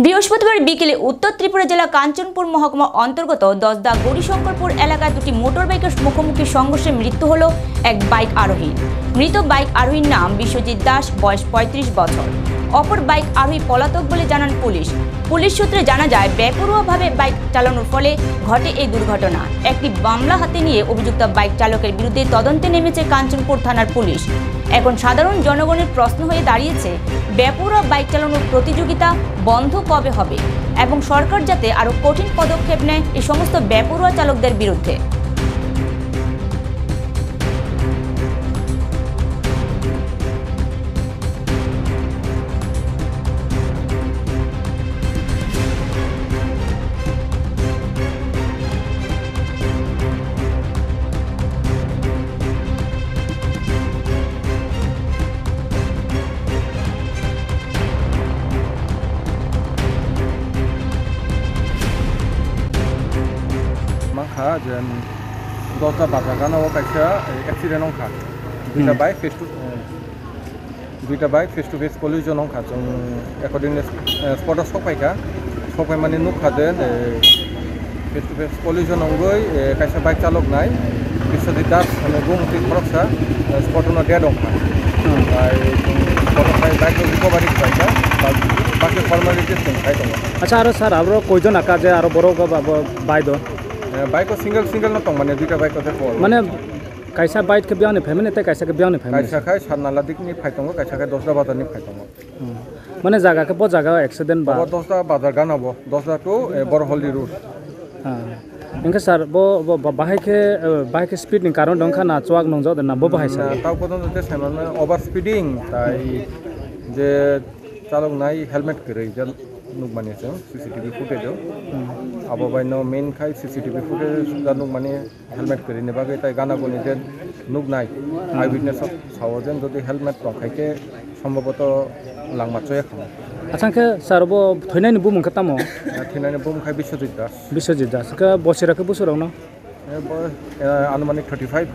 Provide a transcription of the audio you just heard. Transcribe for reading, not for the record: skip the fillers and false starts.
বৃহস্পতিবার বিকেলে উত্তর ত্রিপুরা জেলা কাঞ্চনপুর মহকুমা অন্তর্গত দশদা গৌরীশঙ্করপুর এলাকায় দুটি মোটর বাইকের মুখোমুখি সংঘর্ষে মৃত্যু হল এক বাইক আরোহী। মৃত বাইক আরোহীর নাম বিশ্বজিৎ দাস, বয়স ৩৫ বছর। অপর বাইক আরোহী পলাতক বলে জানান পুলিশ। পুলিশ সূত্রে জানা যায়, বেপরোয়াভাবে বাইক চালানোর ফলে ঘটে এই দুর্ঘটনা। একটি মামলা হাতে নিয়ে অভিযুক্ত বাইক চালকের বিরুদ্ধে তদন্তে নেমেছে কাঞ্চনপুর থানার পুলিশ। এখন সাধারণ জনগণের প্রশ্ন হয়ে দাঁড়িয়েছে, বেপরোয়া বাইক চালানোর প্রতিযোগিতা বন্ধ কবে হবে এবং সরকার যাতে আরও কঠিন পদক্ষেপ নেয় এই সমস্ত বেপরোয়া চালকদের বিরুদ্ধে। যেন দশটা বাজাগানাও কাইসা एक्सिडेन्ट अंखा दुईटा bike face to face collision अंखा जों एकर्डिंगलि स्पटआव सफाय माने नुखादों फेस टू फेस कलिजन अंगै काइसा बाइक चालक नाय बिश्वजित दास होनो गुमति खरकसा स्पटआव डेड अंखा स्पटआव बाइक रिकभारि खालामबाय बाकी फर्मालिटिस खालामबाय दङ। अच्छा आरो सर आरो कयजन आका जे आरो बर' बाइक दं बाइक सिंगल न दं माने दुईटा बाइक माने कायसा बाइक के बियावनि फेमिलि ते कायसा के बियावनि फेमिलि कायसाखाय सारनाला दिकनि फाइट दङ कायसाखाय दसदा बाजारनि फाइट दङ माने जागा के ब जागा एक्सिडेंट बा दसदा बाजार गानाबो दसदा टू बरहल्ली रोड इनके सर बो बाहाय के स्पीड नि कारण दंखा ना चवाक नंजो ना बो बाहाय सर ताव पदन जे साइमान ओभार स्पीडिंग ताई जे चालक नाय हेलमेट करे जल नुक माने जों सीसीटीवी फुटेज अब बायनो मेन खाय सीसीटीवी फुटेज दा नुक माने हेलमेट करे ने बागे ताई गाना गनि जे नुक नाय आइ विटनेस सावजेन जदि हेलमेट दंखायके सम्भवत लांमाचय खाम। अच्छा के सर बो थैनायनि बुमुं खतामो थैनायनि बुमुं खाय बिश्वजित दास के बोसिराके बोसोराव न आनुमानिक 35